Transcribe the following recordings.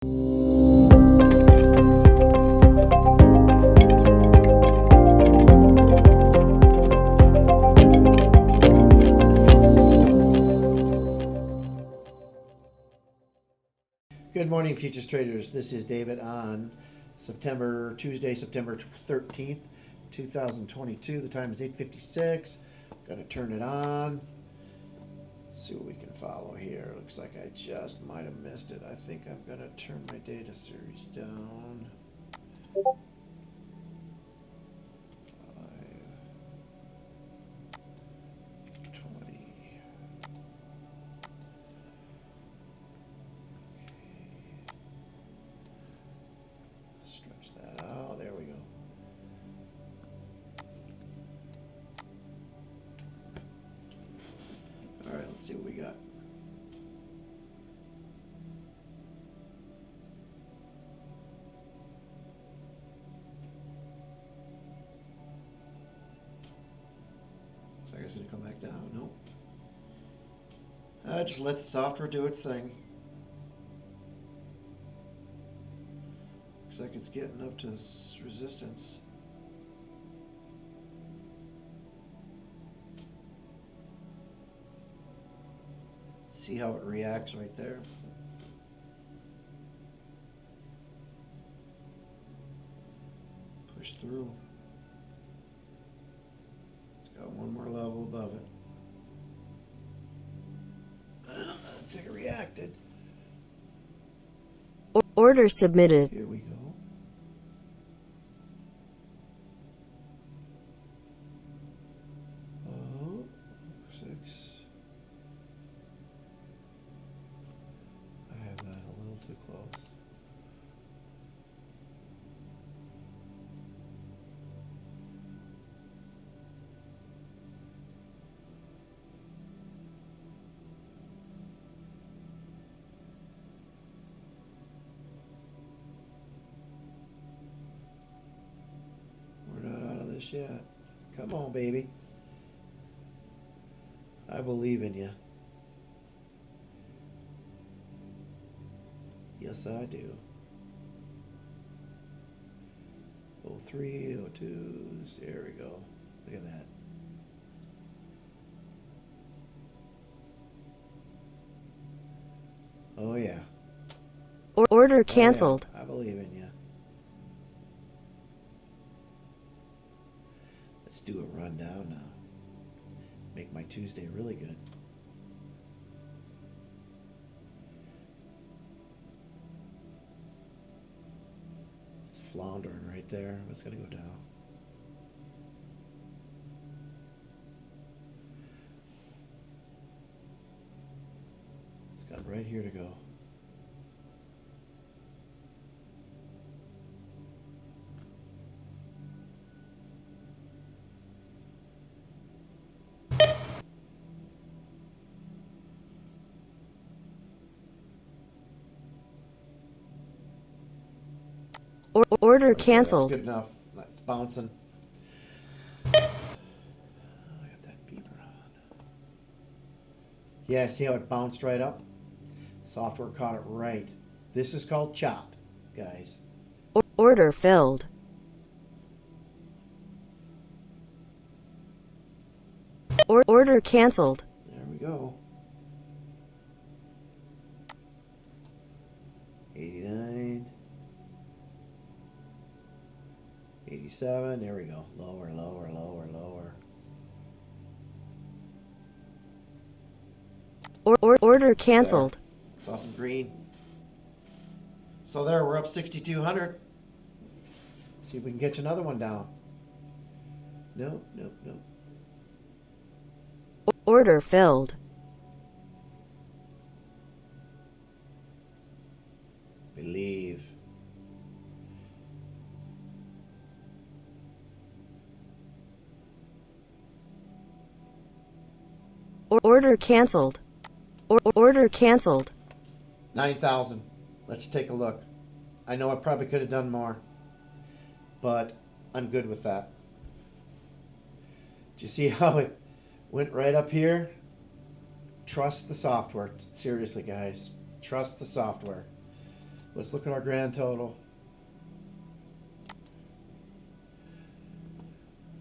Good morning, futures traders. This is David on Tuesday, September 13th, 2022. The time is 8:56. Gonna turn it on. See what we can follow here. Looks like I just might have missed it. I think I'm gonna turn my data series down. 5:20. Stretch that out. There we go. All right, let's see what we got. So I guess it'll come back down. Nope. Just let the software do its thing. Looks like it's getting up to resistance. See how it reacts right there. Push through. It's got one more level above it. Looks like it reacted. Order submitted. Here we go. Oh, 6. I have that a little too close. We're not out of this yet. Come on, baby. I believe in you. Yes, I do. 03, 02s. There we go. Look at that. Oh, yeah. Order canceled. Oh, yeah. I believe in you. Let's do a rundown now. Make my Tuesday really good. It's floundering right there. It's going to go down. It's got right here to go. Order Okay, canceled. that's good enough. It's bouncing. Oh, I got that beeper on. Yeah, see how it bounced right up? Software caught it right. This is called chop, guys. Order filled. Order canceled. There we go. 89. 87. There we go. Lower, lower, lower, lower. Order canceled. There. Saw some green. So there, we're up 6,200. See if we can catch another one down. Nope, nope, nope. Order filled. Believe. Order canceled. Order canceled. 9,000. Let's take a look. I know I probably could have done more, but I'm good with that. Do you see how it went right up here? Trust the software. Seriously, guys. Trust the software. Let's look at our grand total.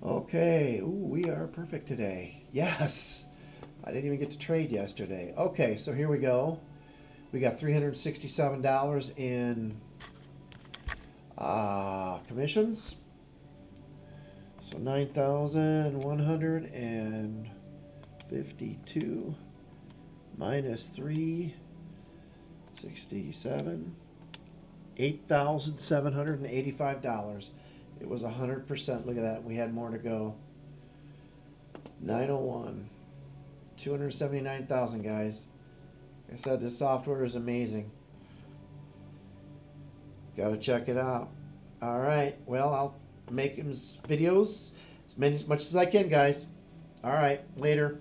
Okay, ooh, we are perfect today. Yes! I didn't even get to trade yesterday. Okay, so here we go. We got $367 in commissions. So 9,152 minus 367, $8,785. It was 100%. Look at that. We had more to go. 901. 279,000, guys. Like I said, this software is amazing. Gotta check it out. Alright, well, I'll make videos as much as I can, guys. Alright, later.